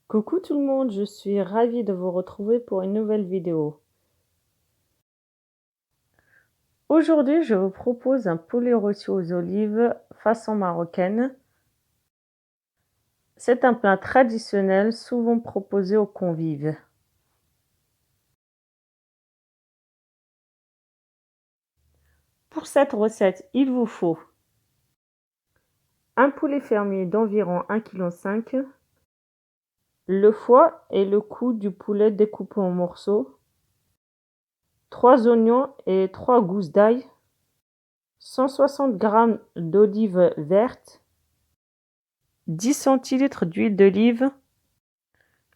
Coucou tout le monde, je suis ravie de vous retrouver pour une nouvelle vidéo. Aujourd'hui, je vous propose un poulet rôti aux olives façon marocaine. C'est un plat traditionnel souvent proposé aux convives. Pour cette recette, il vous faut un poulet fermier d'environ 1,5 kg, le foie et le cou du poulet découpé en morceaux, 3 oignons et 3 gousses d'ail, 160 g d'olives vertes, 10 centilitres d'huile d'olive,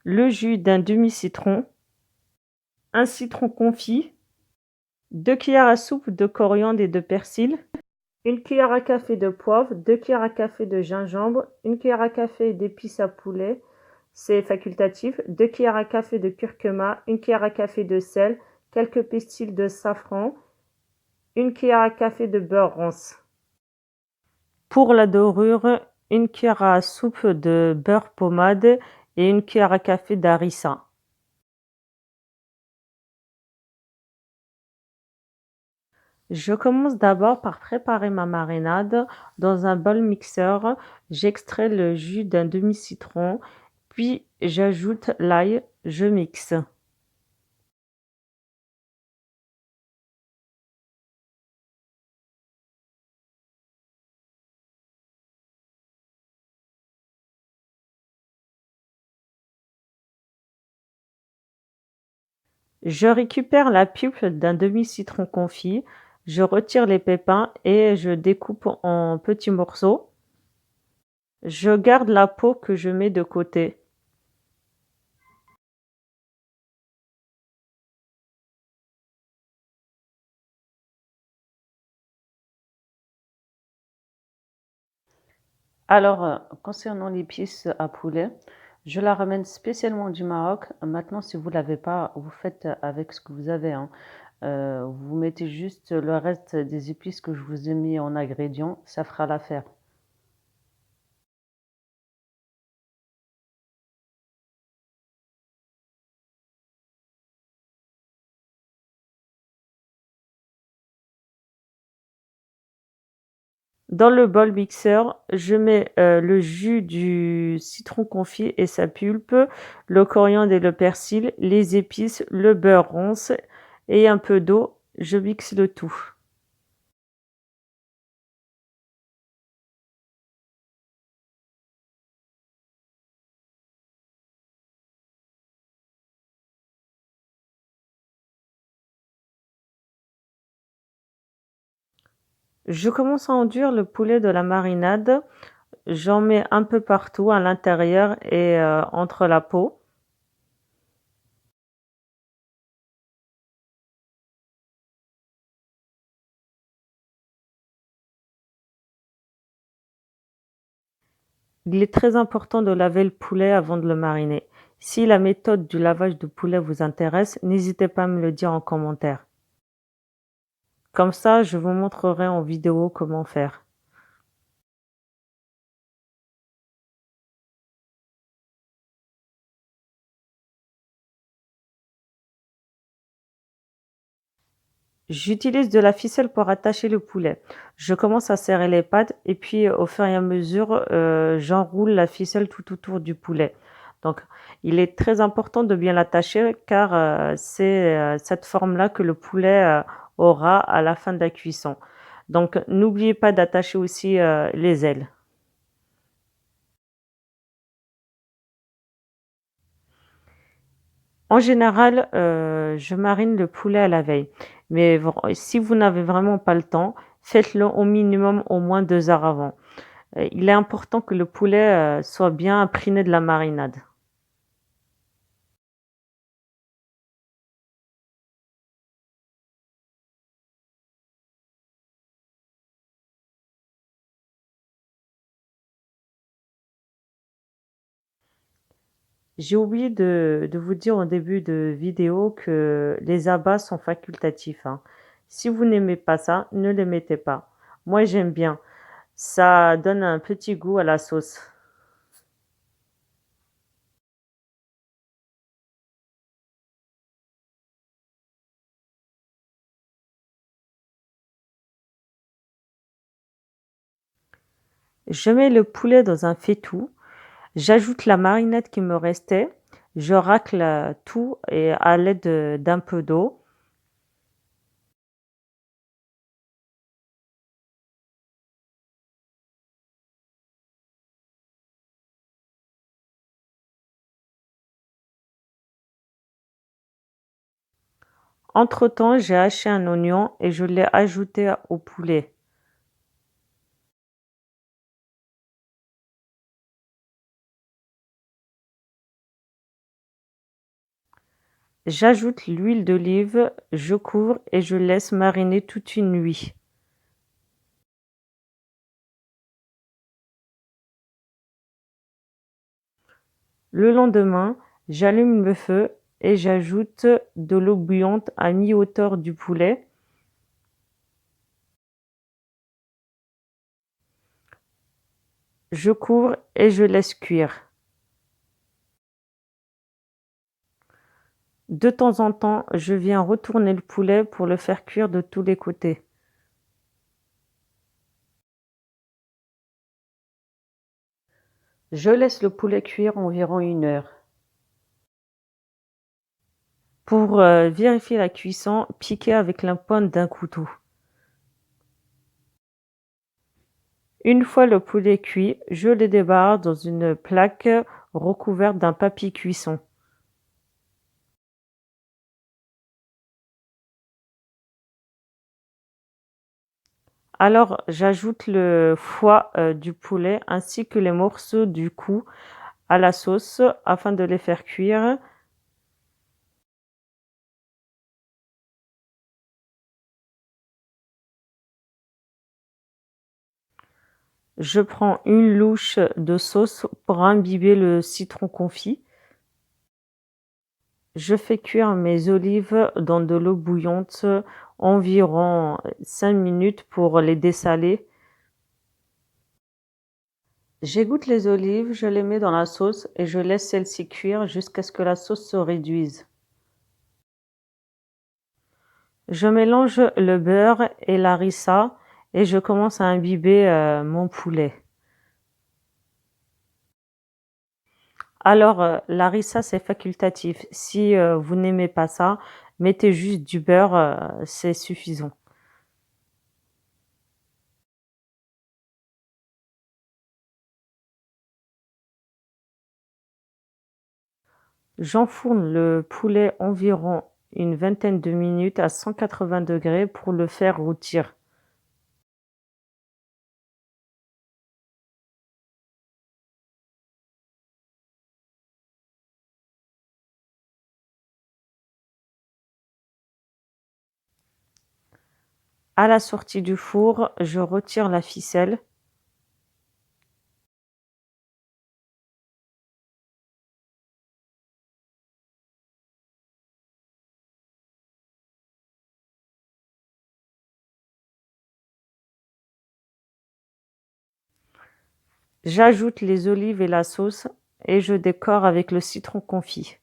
le jus d'un demi-citron, un citron confit, 2 cuillères à soupe de coriandre et de persil, 1 cuillère à café de poivre, 2 cuillères à café de gingembre, 1 cuillère à café d'épices à poulet, c'est facultatif, 2 cuillères à café de curcuma, 1 cuillère à café de sel, quelques pistils de safran, 1 cuillère à café de beurre rance. Pour la dorure, 1 cuillère à soupe de beurre pommade et 1 cuillère à café d'harissa. Je commence d'abord par préparer ma marinade. Dans un bol mixeur, j'extrais le jus d'un demi-citron, puis j'ajoute l'ail, je mixe. Je récupère la pulpe d'un demi-citron confit, je retire les pépins et je découpe en petits morceaux. Je garde la peau que je mets de côté. Alors, concernant l'épice à poulet, je la ramène spécialement du Maroc. Maintenant, si vous l'avez pas, vous faites avec ce que vous avez, hein. Vous mettez juste le reste des épices que je vous ai mis en ingrédients, ça fera l'affaire. Dans le bol mixeur, je mets, le jus du citron confit et sa pulpe, le coriandre et le persil, les épices, le beurre rance et un peu d'eau. Je mixe le tout. Je commence à enduire le poulet de la marinade. J'en mets un peu partout à l'intérieur et entre la peau. Il est très important de laver le poulet avant de le mariner. Si la méthode du lavage de poulet vous intéresse, n'hésitez pas à me le dire en commentaire. Comme ça, je vous montrerai en vidéo comment faire. J'utilise de la ficelle pour attacher le poulet. Je commence à serrer les pattes et puis au fur et à mesure, j'enroule la ficelle tout autour du poulet. Donc, il est très important de bien l'attacher car c'est cette forme-là que le poulet aura à la fin de la cuisson. Donc, n'oubliez pas d'attacher aussi les ailes. En général, je marine le poulet à la veille. Mais si vous n'avez vraiment pas le temps, faites-le au minimum au moins 2 heures avant. Il est important que le poulet, soit bien imprégné de la marinade. J'ai oublié de vous dire au début de vidéo que les abats sont facultatifs, hein. Si vous n'aimez pas ça, ne les mettez pas. Moi, j'aime bien. Ça donne un petit goût à la sauce. Je mets le poulet dans un faitout, j'ajoute la marinade qui me restait, je racle, tout et à l'aide, d'un peu d'eau. Entre-temps, j'ai haché un oignon et je l'ai ajouté au poulet. J'ajoute l'huile d'olive, je couvre et je laisse mariner toute une nuit. Le lendemain, j'allume le feu et j'ajoute de l'eau bouillante à mi-hauteur du poulet. Je couvre et je laisse cuire. De temps en temps, je viens retourner le poulet pour le faire cuire de tous les côtés. Je laisse le poulet cuire environ 1 heure. Pour vérifier la cuisson, piquez avec la pointe d'un couteau. Une fois le poulet cuit, je le débarre dans une plaque recouverte d'un papier cuisson. Alors, j'ajoute le foie du poulet ainsi que les morceaux du cou à la sauce afin de les faire cuire. Je prends une louche de sauce pour imbiber le citron confit. Je fais cuire mes olives dans de l'eau bouillante environ 5 minutes pour les dessaler. J'égoutte les olives, je les mets dans la sauce et je laisse celle-ci cuire jusqu'à ce que la sauce se réduise. Je mélange le beurre et la harissa et je commence à imbiber mon poulet. Alors, la harissa, c'est facultatif. Si vous n'aimez pas ça, mettez juste du beurre, c'est suffisant. J'enfourne le poulet environ une vingtaine de minutes à 180 degrés pour le faire rôtir. À la sortie du four, je retire la ficelle. J'ajoute les olives et la sauce et je décore avec le citron confit.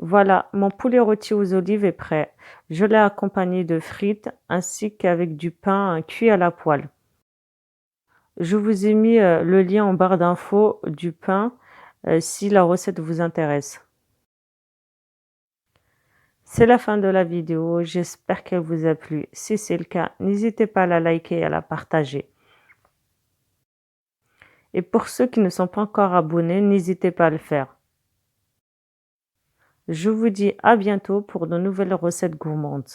Voilà, mon poulet rôti aux olives est prêt. Je l'ai accompagné de frites ainsi qu'avec du pain cuit à la poêle. Je vous ai mis le lien en barre d'infos du pain si la recette vous intéresse. C'est la fin de la vidéo, j'espère qu'elle vous a plu. Si c'est le cas, n'hésitez pas à la liker et à la partager. Et pour ceux qui ne sont pas encore abonnés, n'hésitez pas à le faire. Je vous dis à bientôt pour de nouvelles recettes gourmandes.